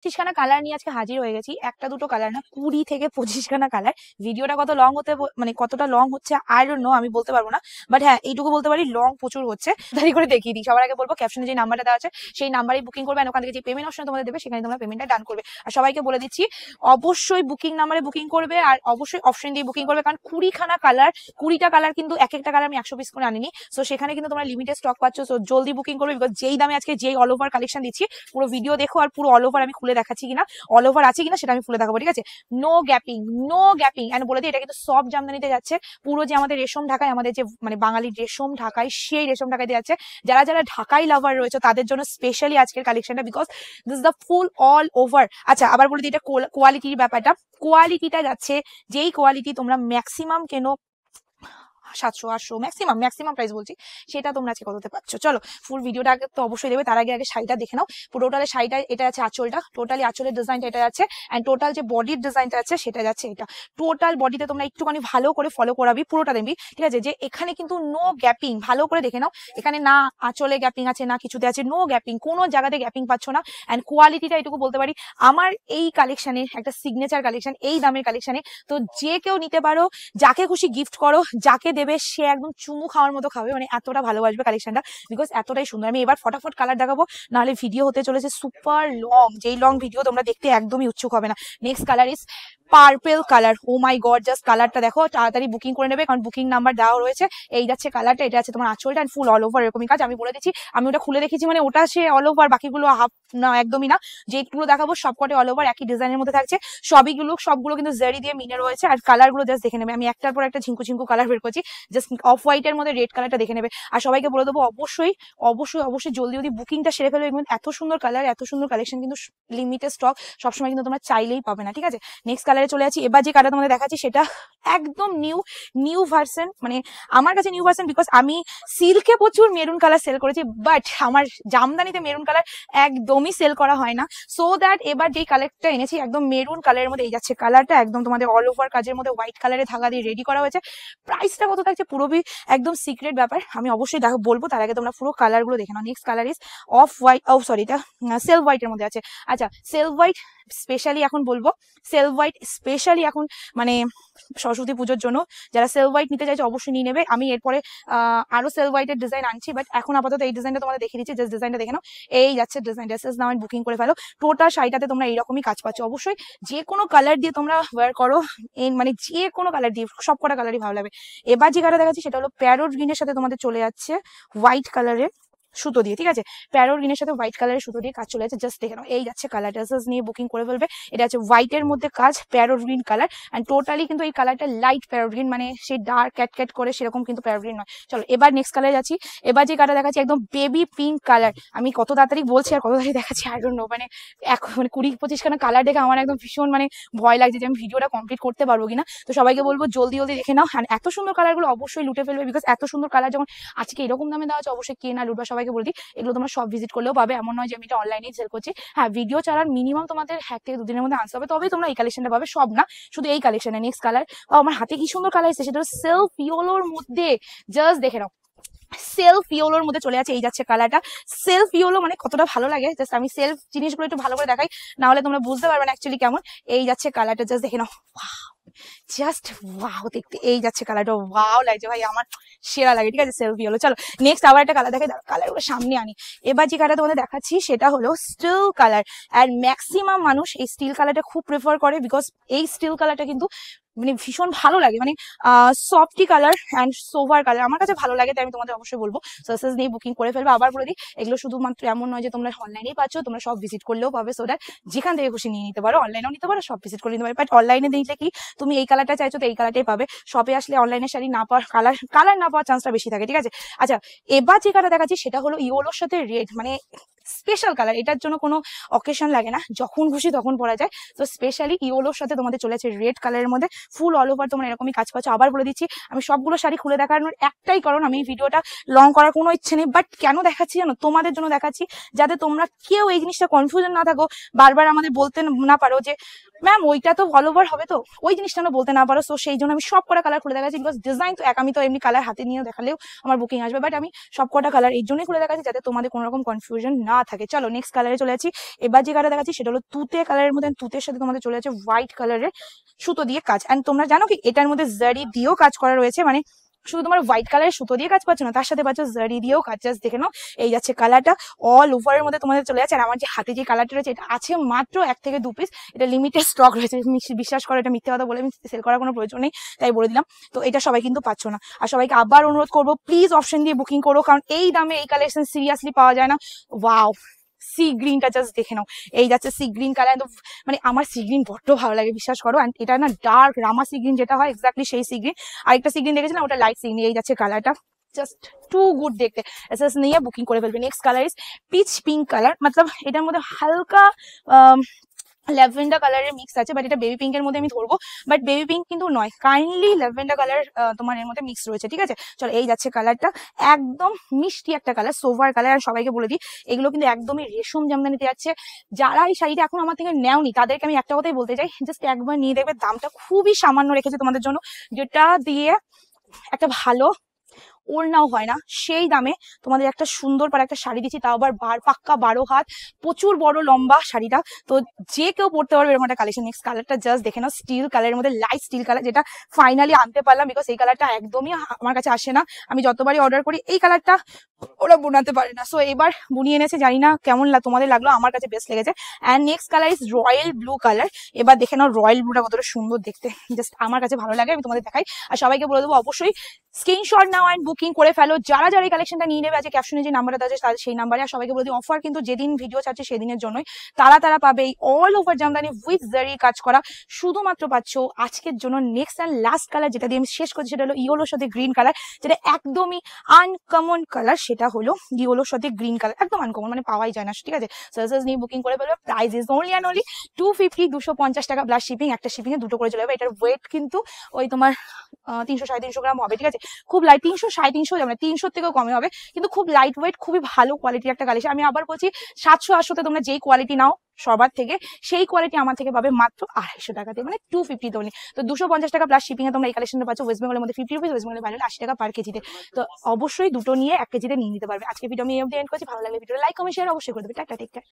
25খানা colour নিয়ে আজকে হাজির হয়ে গেছি। একটা দুটো কালার না, 20 থেকে 25খানা কালার। ভিডিওটা কত লং হতে মানে কতটা লং হচ্ছে আই ডোন্ট নো, আমি বলতে পারবো না, বাট হ্যাঁ এইটুকু বলতে পারি লং প্রচুর হচ্ছে। তাড়াতাড়ি করে দেখিয়ে দিই। সবার আগে বলবো ক্যাপশনে যে নাম্বারটা দেওয়া আছে সেই নাম্বারেই বুকিং করবে, ওখান থেকে যে পেমেন্ট অপশন তোমাদের দেবে সেখানে তোমরা পেমেন্টটা ডান করবে। আর সবাইকে বলে দিচ্ছি অবশ্যই বুকিং নাম্বারে বুকিং করবে আর অবশ্যই অপশন দিয়ে বুকিং করবে, কারণ 20খানা কালার, 20টা কালার কিন্তু এক একটা কালার আমি 100 পিস করে আনিনি। সো সেখানে কিন্তু তোমরা লিমিটেড স্টক পাচ্ছ। সো জলদি বুকিং করবে, বিকজ যেই দামে আজকে যেই অল ওভার কালেকশন দিচ্ছি, পুরো ভিডিও দেখো আর পুরো অল ওভার আমি খুলে দেখাচ্ছি কিনা, অল ওভার আছে কিনা সেটা আমি খুলে দেখাবো, ঠিক আছে? No gapping, no gapping. And বলে দিই এটা কিন্তু সব জামদানিতে যাচ্ছে, পুরো যে আমাদের রেশম ঢাকায়, আমাদের যে মানে বাঙালির রেশম ঢাকায়, সেই রেশম ঢাকাইতে যাচ্ছে। যারা যারা ঢাকাই লাভার রয়েছে তাদের জন্য স্পেশালি আজকের কালেকশনটা, because this is the full all over. আচ্ছা আবার বলে দিই এটা কোয়ালিটির ব্যাপারটা, কোয়ালিটিটা যাচ্ছে যেই কোয়ালিটি তোমরা ম্যাক্সিমাম কেনো 700-800 ম্যাক্সিমাম প্রাইস বলছি, সেটা তোমরা আজকে কততে পাচ্ছ। চলো ফুল ভিডিওটা আগে তো অবশ্যই দেবে, তার আগে শাড়িটা দেখে নাও। টোটাল শাড়িটা এটা আছে, আঁচলটা টোটালি আঁচলের ডিজাইনটা এটা যাচ্ছে, এন্ড টোটাল যে বডির ডিজাইনটা আছে সেটা যাচ্ছে এটা। টোটাল বডিতে তোমরা একটুখানি ভালো করে ফলো করাবি, পুরোটা দেখবি, ঠিক আছে? যে এখানে কিন্তু নো গ্যাপিং, ভালো করে দেখে নাও। এখানে না আঁচলে গ্যাপিং আছে না কিছুতে আছে, নো গ্যাপিং, কোনো জায়গাতে গ্যাপিং পাচ্ছ না। এন্ড কোয়ালিটিটা এটুকু বলতে পারি আমার এই কালেকশনের একটা সিগনেচার কালেকশন, এই দামের কালেকশনে তো যে কেউ নিতে পারো, যাকে খুশি গিফট করো, যাকে দেবে সে একদম চুমু খাওয়ার মতো খাবে, মানে এতটা ভালোবাসবে কালেকশনটা, বিকজ এতটাই সুন্দর। আমি এবার ফটাফট কালার দেখাবো, নাহলে ভিডিও হতে চলেছে সুপার লং, যেই লং ভিডিও তোমরা দেখতে একদমই উৎসুক হবে না। Next colour is purple colour. Oh my god, just কালারটা দেখো, তাড়াতাড়ি বুকিং করে নেবে কারণ বুকিং নাম্বার দেওয়া রয়েছে। এই যাচ্ছে কালারটা, এটা আছে তোমার আঁচলটা, ফুল অল ওভার এরকমই কাজ। আমি বলে দিচ্ছি, আমি ওটা খুলে দেখেছি, মানে ওটা সে অল ওভার, বাকিগুলো হাফ না, একদমই না। যেগুলো দেখাবো সবকটা অল ওভার একই ডিজাইনের মধ্যে থাকছে, সবগুলো কিন্তু জারি দিয়ে মিনে রয়েছে। আর কালার গুলো জাস্ট দেখে নেবে, আমি একটার পর একটা ঝিঙ্কু ঝিঙ্কু কালার বের করছি, জাস্ট অফ হোয়াইটের মধ্যে রেড কালারটা দেখে নেবে। আর সবাইকে বলে দেবো অবশ্যই অবশ্যই অবশ্যই জলদি জলদি বুকিংটা সেরে ফেলবে, এবং এত সুন্দর কালার, এত সুন্দর কালেকশন কিন্তু লিমিটেড স্টক, সবসময় কিন্তু তোমরা চাইলেই পাবে না, ঠিক আছে? নেক্সট কালারে চলে যাচ্ছি। এবার যে কালার তোমাদের দেখাচ্ছি সেটা একদম নিউ ভার্সন, মানে আমার কাছে নিউ ভার্সন, বিকজ আমি সিল্কে প্রচুর মেরুন কালার সেল করেছি, বাট আমার জামদানিতে মেরুন কালার একদমই সেল করা হয় না। সো দ্যাট এবার যেই কালারটা এনেছি একদম মেরুন কালারের মধ্যে, এই যাচ্ছে কালারটা, একদম তোমাদের অল ওভার কাজের মধ্যে হোয়াইট কালারে ধাগা দিয়ে রেডি করা হয়েছে। প্রাইসটা কত থাকছে পুরোপুরি একদম সিক্রেট ব্যাপার, আমি অবশ্যই দেখো বলবো, তার আগে তোমরা পুরো কালার গুলো দেখে নাও। Next colour is off white, oh sorry এটা সেলফ হোয়াইটের মধ্যে আছে। আচ্ছা সেলফ হোয়াইট স্পেশালি এখন বলবো, সেলফ হোয়াইট স্পেশালি এখন মানে সরস্বতী পুজোর জন্য যারা সেলফ হোয়াইট নিতে চাইছে অবশ্যই নিয়ে নেবে। আমি এরপরে আরো সেলফ হোয়াইটের ডিজাইন আনছি, বাট এখন আপাতত এই ডিজাইনটা তোমাদের দেখিয়ে দিচ্ছি, জাস্ট ডিজাইনটা দেখে নাও। এই যাচ্ছে ডিজাইনটা, জাস্ট নাও বুকিং করে ফেলো। টোটাল শাড়িটাতে তোমরা এইরকমই কাজ পাচ্ছ। অবশ্যই যে কোনো কালার দিয়ে তোমরা ওয়্যার করো, মানে যে কোনো কালার দিয়ে, সব কটা কালারই ভালো লাগবে। এবার যে কালার দেখাচ্ছি সেটা হলো প্যারোট গ্রিনের সাথে তোমাদের চলে যাচ্ছে হোয়াইট কালারের সুতো দিয়ে, ঠিক আছে? প্যারোট গ্রিনের সাথে হোয়াইট কালারের সুতো দিয়ে কাজ চলে যাচ্ছে, জাস্ট দেখে নাও। এই যাচ্ছে কালারটা, জাস্ট নিয়ে বুকিং করে ফেলবে। এটা হচ্ছে হোয়াইটের মধ্যে কাজ, parrot green colour, and totally কিন্তু এই কালারটা লাইট প্যারোট গ্রিন, মানে সেই ডার্ক ক্যাট করে সেরকম কিন্তু প্যারোট গ্রিন নয়। চলো এবার নেক্সট কালারে যাচ্ছি। এবার যে কালার দেখাচ্ছি একদম বেবি পিঙ্ক কালার। আমি কত তাড়াতাড়ি বলছি আর কত তাড়াতাড়ি দেখাচ্ছি আই ডোন্ট নো, মানে এখন মানে 20-25খানা কালার দেখে আমার একদম ভীষণ মানে ভয় লাগছে যে আমি ভিডিওটা কমপ্লিট করতে পারবো কিনা। তো সবাইকে বলবো জলদি জলদি দেখে নাও, আর এত সুন্দর কালারগুলো অবশ্যই লুটে ফেলবে, বিকজ এত সুন্দর কালার যখন আজকে এরকম দামে দেওয়া আছে অবশ্যই কে না লুটবে। সবাইকে বলি এগুলো তোমরা সব ভিজিট করলেও পাবে, এমন নয় যে আমি এটা অনলাইনে সেল করছি। হ্যাঁ ভিডিও ছাড়ার মিনিমাম তোমাদের 1 থেকে 2 দিনের মধ্যে আনতে হবে, তবেই তোমরা এই কালেকশনটা পাবে, সব না শুধু এই কালেকশনে। নেক্সট কালার, আমার হাতে কি সুন্দর কালার এসেছে, সেটা সেলফ ইয়েলোর মধ্যে, জাস্ট দেখে নাও। সেলফ ইয়েলোর মধ্যে চলে আছে, এই যাচ্ছে কালারটা। সেলফ ইয়েলো মানে কতটা ভালো লাগে, জাস্ট আমি সেলফ জিনিসগুলো একটু ভালো করে দেখাই, না হলে তোমরা বুঝতে পারবে না অ্যাকচুয়ালি কেমন। এই যাচ্ছে কালারটা, জাস্ট দেখে নাও, জাস্ট ওয়াও দেখতে। এই যাচ্ছে কালারটা, ওয়াও লাগছে ভাই, আমার সেরা লাগে, ঠিক আছে? Self yellow. চলো নেক্সট আবার একটা কালার দেখাই, কালারগুলো সামনে আনি। এবার যে কালারটা তোমাদের দেখাচ্ছি সেটা হলো স্টিল কালার, অ্যান্ড ম্যাক্সিমাম মানুষ এই স্টিল কালারটা খুব প্রেফার করে, বিকজ এই স্টিল কালারটা কিন্তু মানে ভীষণ ভালো লাগে, মানে softy colour and sober colour আমার কাছে ভালো লাগে, তাই আমি তোমাদের অবশ্যই বলবো সার্সেস নিয়ে বুকিং করে ফেলবে। আবার বলে দিই এগুলো শুধুমাত্র এমন নয় যে তোমরা অনলাইনেই পাচ্ছ, তোমরা সব ভিজিট করলেও পাবে, সো দ্যাট যেখান থেকে খুশি নিয়ে নিতে পারো, অনলাইনেও নিতে পারো, সব ভিজিট করে নিতে পারো। বাট অনলাইনে দিলে কি তুমি এই কালারটা চাইছো তো এই কালারটাই পাবে, শপে আসলে অনলাইনের শাড়ি না পাওয়ার কালার না পাওয়ার চান্সটা বেশি থাকে, ঠিক আছে? আচ্ছা এবার যে কালার দেখাচ্ছি সেটা হলো ইয়েলোর সাথে রেড, মানে স্পেশাল কালার, এটার জন্য কোনো অকেশন লাগে না, যখন খুশি তখন পরা যায়। তো স্পেশালি ইয়েলোর সাথে তোমাদের চলে আছে রেড কালারের মধ্যে, ফুল অল ওভার তোমরা এরকমই কাজ পাচ্ছ। আবার বলে দিচ্ছি আমি সবগুলো শাড়ি খুলে দেখানোর একটাই কারণ, আমি ভিডিওটা লং করার কোনো ইচ্ছে নেই, বাট কেন দেখাচ্ছি জানো? তোমাদের জন্য দেখাচ্ছি, যাতে তোমরা কেউ এই জিনিসটা কনফিউশন না থাকো, বারবার আমাদের বলতে না পারো যে ম্যাম ওইটা তো অল ওভার হবে, তো ওই জিনিসটা আমরা বলতে না পারো। সো সেই জন্য আমি সব কটা কালার খুলে দেখাচ্ছি, বিকজ ডিজাইন তো এক, আমি তো এমনি কালার হাতে নিয়ে দেখালেও আমার বুকিং আসবে, বাট আমি সব কটা কালার এই জন্যই খুলে দেখাচ্ছি যাতে তোমাদের কোনো রকম কনফিউশন না থাকে। চলো নেক্সট কালারে চলে যাচ্ছি। এবার যে কালার দেখাচ্ছি সেটা হলো তুতে কালারের মধ্যে, তুতের সাথে তোমাদের চলে যাচ্ছে হোয়াইট কালারের সুতো দিয়ে কাজ। অ্যান্ড তোমরা জানো কি এটার মধ্যে জারি দিয়েও কাজ করা রয়েছে, মানে শুধু তোমার হোয়াইট কালারের সুতো দিয়ে কাজ পাচ্ছ না, তার সাথে পাচ্ছ জারি দিয়েও কাজ। জাস্ট দেখে নাও, এই যাচ্ছে কালারটা অল ওভারের মধ্যে তোমাদের চলে যাচ্ছে। আর আমার যে হাতে যে কালারটা রয়েছে এটা আছে মাত্র 1 থেকে 2 পিস, এটা লিমিটেড স্টক রয়েছে। বিশ্বাস করো, এটা মিথ্যে কথা বলে আমি সেল করার কোনো প্রয়োজন নেই, তাই বলে দিলাম। তো এটা সবাই কিন্তু পাচ্ছ না। আর সবাইকে আবার অনুরোধ করবো, প্লিজ অপশন দিয়ে বুকিং করো, কারণ এই দামে এই কালেকশন সিরিয়াসলি পাওয়া যায় না। ওয়াও, সি গ্রিনটা জাস্ট দেখে নাও, এই যাচ্ছে সি গ্রিন কালার। মানে আমার সি গ্রিন বড্ড ভালো লাগে, বিশ্বাস করো। অ্যান্ড এটা না ডার্ক রামা সি গ্রিন যেটা হয়, এক্স্যাক্টলি সেই সি গ্রিন। আরেকটা সি গ্রিন দেখেছিলাম ওটা লাইট সি গ্রিন। এই যাচ্ছে কালারটা, জাস্ট টু গুড দেখতে। এসএস নিয়ে বুকিং করে ফেলবে। Next colour is peach pink colour, মতলব এটার মধ্যে হালকা ল্যাভেন্ডার কালারের মিক্স আছে, বাট এটা বেবি পিঙ্কের মধ্যে আমি ধরবো, বাট বেবি পিঙ্ক কিন্তু নয়, কাইন্ডলি ল্যাভেন্ডার কালার তোমার এর মধ্যে মিক্স রয়েছে, ঠিক আছে। চলো এই যাচ্ছে কালারটা, একদম মিষ্টি একটা কালার, সোভার কালার। আর সবাইকে বলে দিই এগুলো কিন্তু একদমই রেশম জামদানিতে যাচ্ছে। যারা এই শাড়িটা এখন আমার থেকে নেওনি তাদেরকে আমি একটা কথাই বলতে চাই, জাস্ট একবার নিয়ে দেখবে, দামটা খুবই সামান্য রেখেছে তোমাদের জন্য, যেটা দিয়ে একটা ভালো ওড়নাও হয় না সেই দামে তোমাদের একটা সুন্দর পার একটা শাড়ি দিচ্ছি, তাও আবার পাক্কা 12 হাত, প্রচুর বড় লম্বা শাড়িটা। তো যে কেউ পড়তে পারবে এরকম একটা কালেকশন। নেক্সট কালারটা জাস্ট দেখে নাও, স্টিল কালারের মধ্যে লাইট স্টিল কালার, যেটা ফাইনালি আনতে পারলাম, বিকজ এই কালারটা একদমই আমার কাছে আসে না। আমি যতবারই অর্ডার করি এই কালারটা ওরা বোনাতে পারে না, সো এবার বুনিয়ে এনেছে। জানি না কেমন তোমাদের লাগলো, আমার কাছে বেস্ট লেগেছে। And next colour is royal blue colour. এবার দেখে নাও রয়্যাল ব্লুটা কতটা সুন্দর দেখতে, জাস্ট আমার কাছে ভালো লাগে, আমি তোমাদের দেখাই। আর সবাইকে বলে দেবো অবশ্যই স্ক্রিনশট নাও অ্যান্ড বুকিং করে ফেলো। যারা যারা এই কালেকশনটা নিয়ে নেবে, আজকে ক্যাপশনে যে নাম্বারটা আছে তাদের সেই নাম্বারে। আর সবাইকে বলে দিই অফার কিন্তু যেদিন ভিডিও ছাড়ছে সেদিনের জন্যই, তারা পাবে এই অল ওভার জামদানি উইথ জারি কাজ করা, শুধুমাত্র পাচ্ছ আজকের জন্য। নেক্সট অ্যান্ড লাস্ট কালার যেটা দিয়ে আমি শেষ করছি সেটা হলো ইয়েলোর সাথে গ্রিন কালার, যেটা একদমই আনকমন কালার। সেটা হলো ইয়েলোর সাথে গ্রিন কালার, একদম আনকমন, মানে পাওয়াই যায় না, ঠিক আছে। সার্ভিস নিয়ে বুকিং করে ফেলবে। Price is only and only 250, 250 টাকা প্লাস শিপিং। একটা শিপিং এ দুটো করে চলে যাবে। এটার ওয়েট কিন্তু ওই তোমার 300-350 গ্রাম হবে, ঠিক আছে। খুব লাইট, 300-350 যাবে না, 300 থেকেও কমে হবে, কিন্তু খুব লাইট ওয়েট, খুবই ভালো কোয়ালিটির একটা কালেকশন। আমি আবার বলছি 700-800 তোমরা যেই কোয়ালিটি নাও সবার থেকে, সেই কোয়ালিটি আমার থেকে পাবে মাত্র 250 টাকাতে, মানে 250 অনলি। তো 250 টাকা প্লাস শিপিং এ তোমরা এই কালেকশনটা পাচ্ছ ওয়েস্ট বেঙ্গলের মধ্যে 50 রুপিস, ওয়েস্ট বেঙ্গলের বাইরে 80 টাকা পার কেজিতে। তো অবশ্যই দুটো নিয়ে 1 কেজিতে নিয়ে নিতে পারবে। আজকে ভিডিও আমি এন্ড করছি। ভালো লাগলে ভিডিও লাইক কমেন্ট শেয়ার অবশ্যই করে দেবে। Tata, take care.